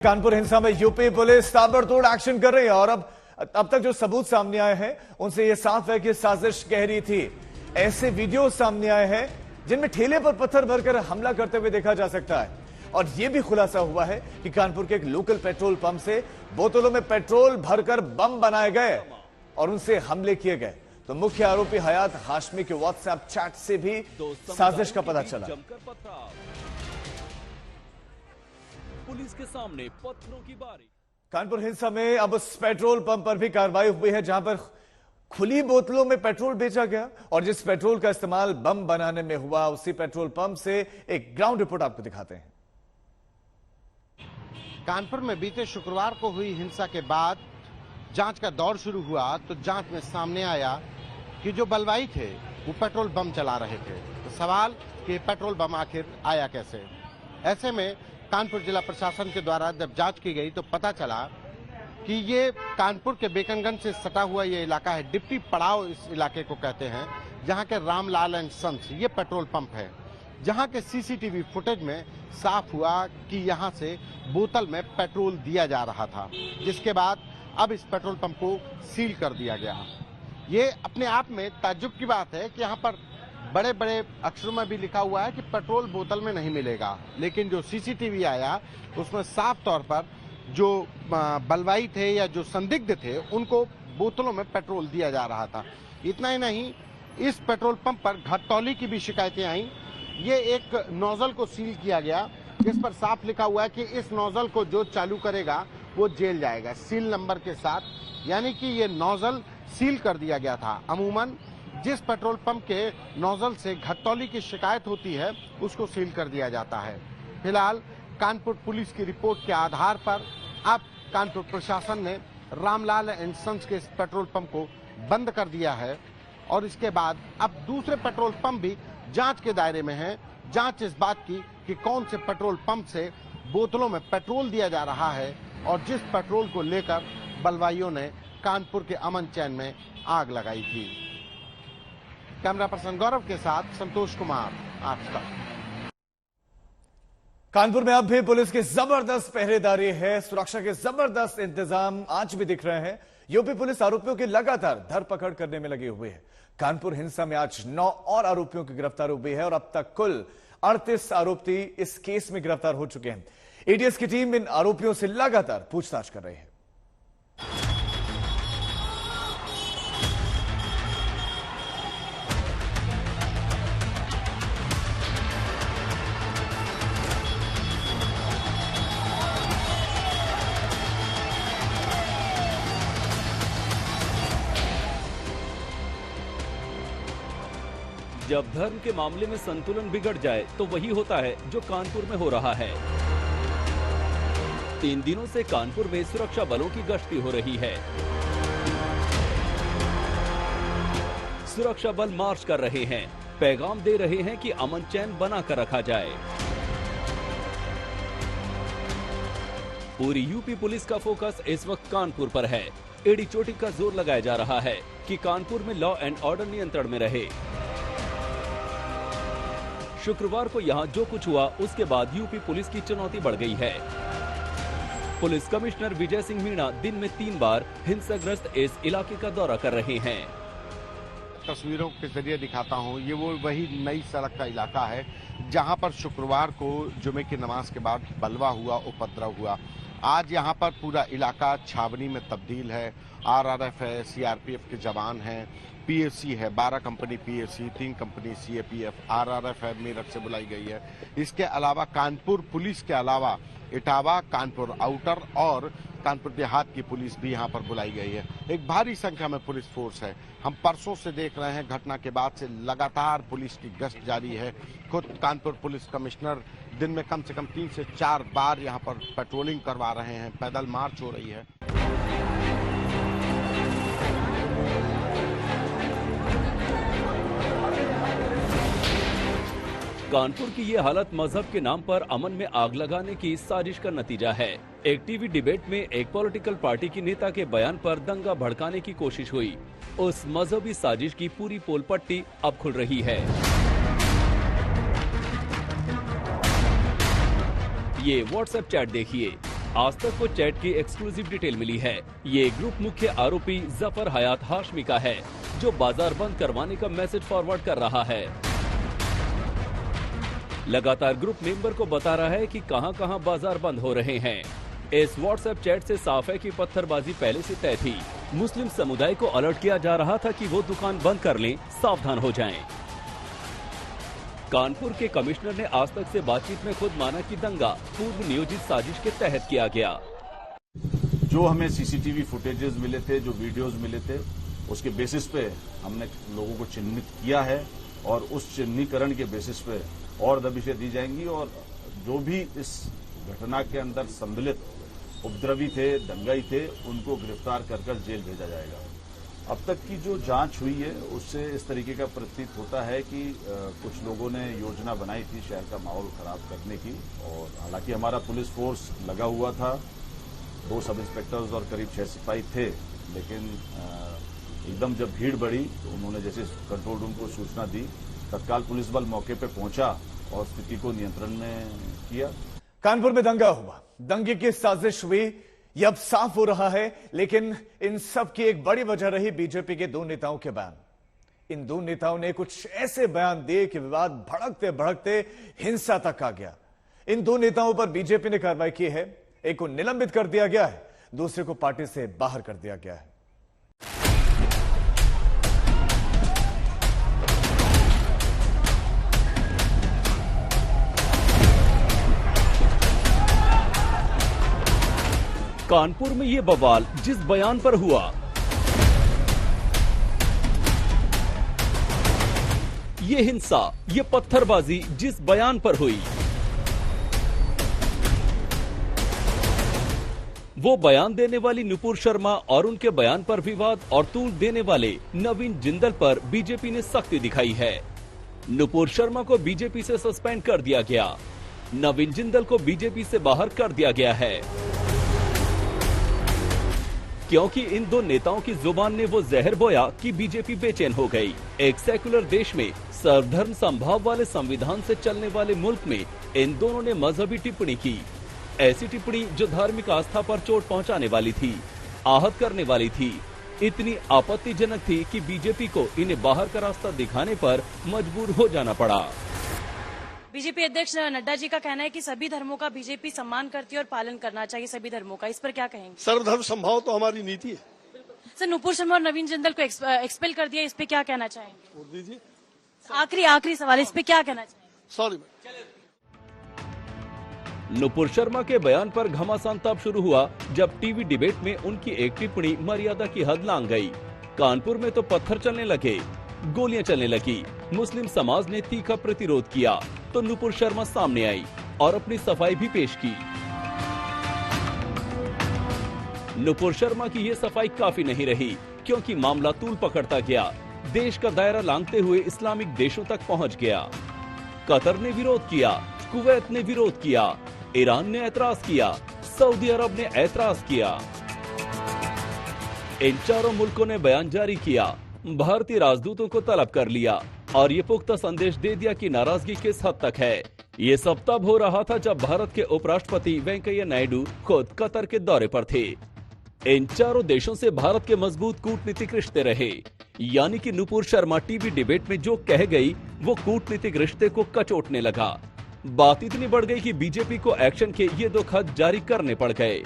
कानपुर हिंसा में UP police ताबड़तोड़ एक्शन कर रही है और अब तक जो सबूत सामने आए हैं उनसे यह साफ है कि साजिश गहरी थी। ऐसे वीडियो सामने आए हैं जिनमें ठेले पर पत्थर भरकर हमला करते हुए देखा जा सकता है और यह भी खुलासा हुआ है कि कानपुर के एक लोकल पेट्रोल पंप से बोतलों में पेट्रोल भरकर बम बनाए गए और उनसे हमले किए गए। तो मुख्य आरोपी हयात हाशमी के व्हाट्सएप चैट से भी साजिश का पता चला। पुलिस के सामने पत्थरों की बारी। कानपुर हिंसा में अब उस पेट्रोल पंप पर भी कार्रवाई हुई है जहां पर खुली बोतलों में पेट्रोल बेचा गया और जिस पेट्रोल का इस्तेमाल बम बनाने में हुआ उसी पेट्रोल पंप से एक ग्राउंड रिपोर्ट आपको दिखाते हैं। कानपुर में बीते शुक्रवार को हुई हिंसा के बाद जांच का दौर शुरू हुआ तो जांच में सामने आया कि जो बलवाई थे वो पेट्रोल बम चला रहे थे। तो सवाल कि पेट्रोल बम आखिर आया कैसे। ऐसे में कानपुर जिला प्रशासन के द्वारा जब जांच की गई तो पता चला कि ये कानपुर के बेकनगंज से सटा हुआ ये इलाका है। डिप्टी पड़ाव इस इलाके को कहते हैं, जहां के रामलाल एंड सन्स ये पेट्रोल पंप है, जहां के सीसीटीवी फुटेज में साफ हुआ कि यहां से बोतल में पेट्रोल दिया जा रहा था, जिसके बाद अब इस पेट्रोल पंप को सील कर दिया गया। ये अपने आप में ताज्जुब की बात है कि यहाँ पर बड़े बड़े अक्षरों में भी लिखा हुआ है कि पेट्रोल बोतल में नहीं मिलेगा, लेकिन जो सीसीटीवी आया उसमें साफ तौर पर जो बलवाई थे या जो संदिग्ध थे उनको बोतलों में पेट्रोल दिया जा रहा था। इतना ही नहीं, इस पेट्रोल पंप पर घटतौली की भी शिकायतें आई। ये एक नोजल को सील किया गया जिस पर साफ लिखा हुआ है कि इस नोजल को जो चालू करेगा वो जेल जाएगा, सील नंबर के साथ, यानी कि ये नोजल सील कर दिया गया था। अमूमन जिस पेट्रोल पंप के नोजल से घटतौली की शिकायत होती है उसको सील कर दिया जाता है। फिलहाल कानपुर पुलिस की रिपोर्ट के आधार पर अब कानपुर प्रशासन ने रामलाल एंड सन्स के इस पेट्रोल पंप को बंद कर दिया है और इसके बाद अब दूसरे पेट्रोल पंप भी जांच के दायरे में हैं। जांच इस बात की कि कौन से पेट्रोल पंप से बोतलों में पेट्रोल दिया जा रहा है और जिस पेट्रोल को लेकर बलवाइयों ने कानपुर के अमन चैन में आग लगाई थी। कैमरा पर्सन गौरव के साथ संतोष कुमार, आज तक। कानपुर में अब भी पुलिस की जबरदस्त पहरेदारी है, सुरक्षा के जबरदस्त इंतजाम आज भी दिख रहे हैं। यूपी पुलिस आरोपियों की लगातार धरपकड़ करने में लगी हुई है। कानपुर हिंसा में आज 9 और आरोपियों की गिरफ्तारी हुई है और अब तक कुल 38 आरोपी इस केस में गिरफ्तार हो चुके हैं। एटीएस की टीम इन आरोपियों से लगातार पूछताछ कर रही है। जब धर्म के मामले में संतुलन बिगड़ जाए तो वही होता है जो कानपुर में हो रहा है। 3 दिनों से कानपुर में सुरक्षा बलों की गश्ती हो रही है। सुरक्षा बल मार्च कर रहे हैं, पैगाम दे रहे हैं कि अमन चैन बना कर रखा जाए। पूरी यूपी पुलिस का फोकस इस वक्त कानपुर पर है। एड़ी चोटी का जोर लगाया जा रहा है कि कानपुर में लॉ एंड ऑर्डर नियंत्रण में रहे। शुक्रवार को यहां जो कुछ हुआ उसके बाद यूपी पुलिस की चुनौती बढ़ गई है। पुलिस कमिश्नर विजय सिंह मीणा दिन में 3 बार हिंसाग्रस्त इस इलाके का दौरा कर रहे हैं। तस्वीरों के जरिए दिखाता हूं, ये वो वही नई सड़क का इलाका है जहां पर शुक्रवार को जुमे की नमाज के बाद बलवा हुआ, उपद्रव हुआ। आज यहां पर पूरा इलाका छावनी में तब्दील है। आरआरएफ है, सीआरपीएफ के जवान हैं, पीएसी है, 12 company PAC, 3 company CAPF, RRF है, मेरठ से बुलाई गई है। इसके अलावा कानपुर पुलिस के अलावा इटावा, कानपुर आउटर और कानपुर देहात की पुलिस भी यहां पर बुलाई गई है। एक भारी संख्या में पुलिस फोर्स है। हम परसों से देख रहे हैं, घटना के बाद से लगातार पुलिस की गश्त जारी है। खुद कानपुर पुलिस कमिश्नर दिन में कम से कम 3 से 4 बार यहां पर पेट्रोलिंग करवा रहे हैं। पैदल मार्च हो रही है। कानपुर की ये हालत मजहब के नाम पर अमन में आग लगाने की साजिश का नतीजा है। एक टीवी डिबेट में एक पॉलिटिकल पार्टी की नेता के बयान पर दंगा भड़काने की कोशिश हुई। उस मजहबी साजिश की पूरी पोल पट्टी अब खुल रही है। ये व्हाट्सएप चैट देखिए। आज तक को चैट की एक्सक्लूसिव डिटेल मिली है। ये ग्रुप मुख्य आरोपी जफर हयात हाशमी का है, जो बाजार बंद करवाने का मैसेज फॉरवर्ड कर रहा है। लगातार ग्रुप मेंबर को बता रहा है कि कहां-कहां बाजार बंद हो रहे हैं। इस व्हाट्सएप चैट से साफ है कि पत्थरबाजी पहले से तय थी। मुस्लिम समुदाय को अलर्ट किया जा रहा था कि वो दुकान बंद कर लें, सावधान हो जाएं। कानपुर के कमिश्नर ने आज तक से बातचीत में खुद माना कि दंगा पूर्व नियोजित साजिश के तहत किया गया। जो हमें सीसीटीवी फुटेजेस मिले थे, जो वीडियोस मिले थे, उसके बेसिस पे हमने लोगों को चिन्हित किया है और उस चिन्हीकरण के बेसिस पे और दबिशें दी जाएंगी और जो भी इस घटना के अंदर सम्मिलित उपद्रवी थे, दंगाई थे, उनको गिरफ्तार कर जेल भेजा जाएगा। अब तक की जो जांच हुई है उससे इस तरीके का प्रतीत होता है कि कुछ लोगों ने योजना बनाई थी शहर का माहौल खराब करने की और हालांकि हमारा पुलिस फोर्स लगा हुआ था, 2 सब इंस्पेक्टर्स और करीब 6 सिपाही थे, लेकिन एकदम जब भीड़ बढ़ी तो उन्होंने जैसे कंट्रोल रूम को सूचना दी, तत्काल पुलिस बल मौके पर पहुंचा और स्थिति को नियंत्रण में किया। कानपुर में दंगा हुआ, दंगे की साजिश हुई, यह अब साफ हो रहा है, लेकिन इन सब की एक बड़ी वजह रही बीजेपी के 2 नेताओं के बयान। इन 2 नेताओं ने कुछ ऐसे बयान दिए कि विवाद भड़कते भड़कते हिंसा तक आ गया। इन 2 नेताओं पर बीजेपी ने कार्रवाई की है। एक को निलंबित कर दिया गया है, दूसरे को पार्टी से बाहर कर दिया गया है। कानपुर में ये बवाल जिस बयान पर हुआ, ये हिंसा, ये पत्थरबाजी जिस बयान पर हुई, वो बयान देने वाली नुपुर शर्मा और उनके बयान पर विवाद और तूल देने वाले नवीन जिंदल पर बीजेपी ने सख्ती दिखाई है। नुपुर शर्मा को बीजेपी से सस्पेंड कर दिया गया, नवीन जिंदल को बीजेपी से बाहर कर दिया गया है, क्योंकि इन 2 नेताओं की जुबान ने वो जहर बोया कि बीजेपी बेचैन हो गई। एक सेकुलर देश में सर्वधर्म संभाव वाले संविधान से चलने वाले मुल्क में इन दोनों ने मजहबी टिप्पणी की, ऐसी टिप्पणी जो धार्मिक आस्था पर चोट पहुंचाने वाली थी, आहत करने वाली थी, इतनी आपत्तिजनक थी कि बीजेपी को इन्हें बाहर का रास्ता दिखाने पर मजबूर हो जाना पड़ा। बीजेपी अध्यक्ष नड्डा जी का कहना है कि सभी धर्मों का बीजेपी सम्मान करती है और पालन करना चाहिए सभी धर्मों का, इस पर क्या कहेंगे? सर्वधर्म संभाव तो हमारी नीति है। सर, नुपुर शर्मा और नवीन जिंदल को एक्सपेल कर दिया, इस पे क्या कहना चाहेंगे? बोल दीजिए। आखिरी सवाल, इस पे क्या कहना चाहेंगे? सॉरी। नुपुर शर्मा के बयान पर घमासान तब शुरू हुआ जब टीवी डिबेट में उनकी एक टिप्पणी मर्यादा की हद लांघ गई। कानपुर में तो पत्थर चलने लगे, गोलियां चलने लगी, मुस्लिम समाज ने तीखा प्रतिरोध किया तो नुपुर शर्मा सामने आई और अपनी सफाई भी पेश की। नुपुर शर्मा की ये सफाई काफी नहीं रही, क्योंकि मामला तूल पकड़ता गया, देश का दायरा लांघते हुए इस्लामिक देशों तक पहुंच गया। कतर ने विरोध किया, कुवैत ने विरोध किया, ईरान ने ऐतराज किया, सऊदी अरब ने ऐतराज किया। इन चारों मुल्कों ने बयान जारी किया, भारतीय राजदूतों को तलब कर लिया और ये पुख्ता संदेश दे दिया कि नाराजगी किस हद तक है। ये सब तब हो रहा था जब भारत के उपराष्ट्रपति वेंकैया नायडू खुद कतर के दौरे पर थे। इन चारों देशों से भारत के मजबूत कूटनीतिक रिश्ते रहे, यानी कि नुपुर शर्मा टीवी डिबेट में जो कह गई वो कूटनीतिक रिश्ते को कचोटने लगा। बात इतनी बढ़ गई कि बीजेपी को एक्शन के ये 2 खत जारी करने पड़ गए।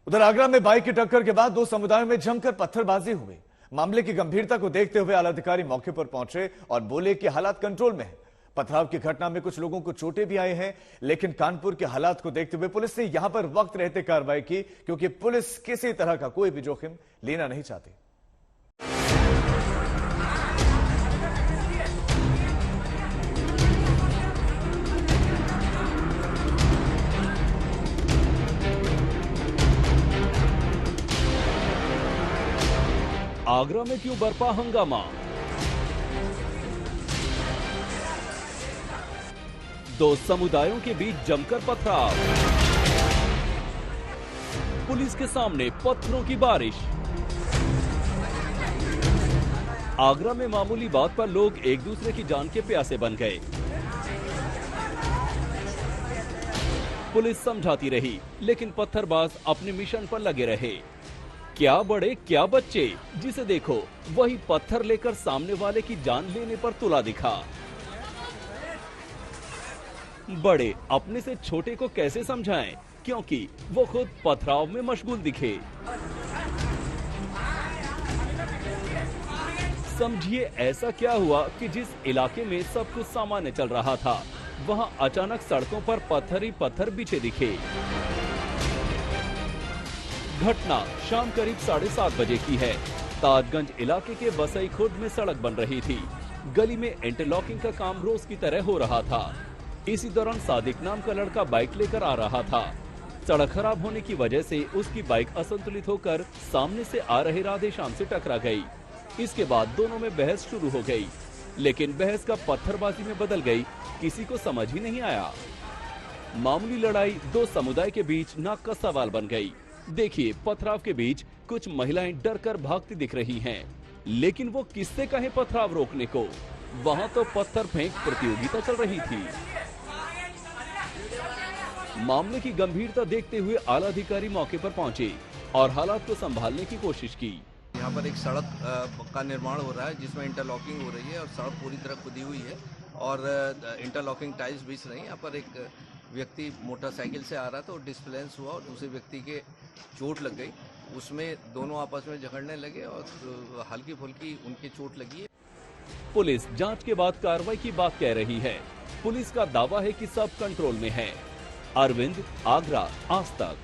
उधर आगरा में बाइक की टक्कर के बाद 2 समुदायों में जमकर पत्थरबाजी हुई। मामले की गंभीरता को देखते हुए आला अधिकारी मौके पर पहुंचे और बोले कि हालात कंट्रोल में है। पथराव की घटना में कुछ लोगों को चोटें भी आई हैं, लेकिन कानपुर के हालात को देखते हुए पुलिस ने यहां पर वक्त रहते कार्रवाई की, क्योंकि पुलिस किसी तरह का कोई भी जोखिम लेना नहीं चाहती। आगरा में क्यों बरपा हंगामा? 2 समुदायों के बीच जमकर पथराव, पुलिस के सामने पत्थरों की बारिश। आगरा में मामूली बात पर लोग एक दूसरे की जान के प्यासे बन गए। पुलिस समझाती रही, लेकिन पत्थरबाज अपने मिशन पर लगे रहे। क्या बड़े क्या बच्चे, जिसे देखो वही पत्थर लेकर सामने वाले की जान लेने पर तुला दिखा। बड़े अपने से छोटे को कैसे समझाएं, क्योंकि वो खुद पथराव में मशगूल दिखे। समझिए ऐसा क्या हुआ कि जिस इलाके में सब कुछ सामान्य चल रहा था, वहां अचानक सड़कों पर पत्थर ही पत्थर बिछे दिखे। घटना शाम करीब 7:30 बजे की है। ताजगंज इलाके के बसई खुर्द में सड़क बन रही थी। गली में इंटरलॉकिंग का काम रोज की तरह हो रहा था। इसी दौरान सादिक नाम का लड़का बाइक लेकर आ रहा था। सड़क खराब होने की वजह से उसकी बाइक असंतुलित होकर सामने से आ रहे राधेश्याम से टकरा गई। इसके बाद दोनों में बहस शुरू हो गई, लेकिन बहस का पत्थरबाजी में बदल गई, किसी को समझ ही नहीं आया। मामूली लड़ाई दो समुदाय के बीच नाक का सवाल बन गई। देखिए, पथराव के बीच कुछ महिलाएं डरकर भागती दिख रही हैं, लेकिन वो किससे कहें पथराव रोकने को? वहां तो पत्थर फेंक प्रतियोगिता चल रही थी। मामले की गंभीरता देखते हुए आला अधिकारी मौके पर पहुंचे और हालात को संभालने की कोशिश की। यहाँ पर एक सड़क का निर्माण हो रहा है जिसमें इंटरलॉकिंग हो रही है और सड़क पूरी तरह खुदी हुई है और इंटरलॉकिंग टाइल्स बिछ रही हैं। यहाँ पर एक व्यक्ति मोटरसाइकिल से आ रहा था और डिस्प्लेंस हुआ और दूसरे व्यक्ति के चोट लग गई। उसमें दोनों आपस में झगड़ने लगे और हल्की फुल्की उनकी चोट लगी है। पुलिस जांच के बाद कार्रवाई की बात कह रही है। पुलिस का दावा है कि सब कंट्रोल में है। अरविंद, आगरा, आज तक।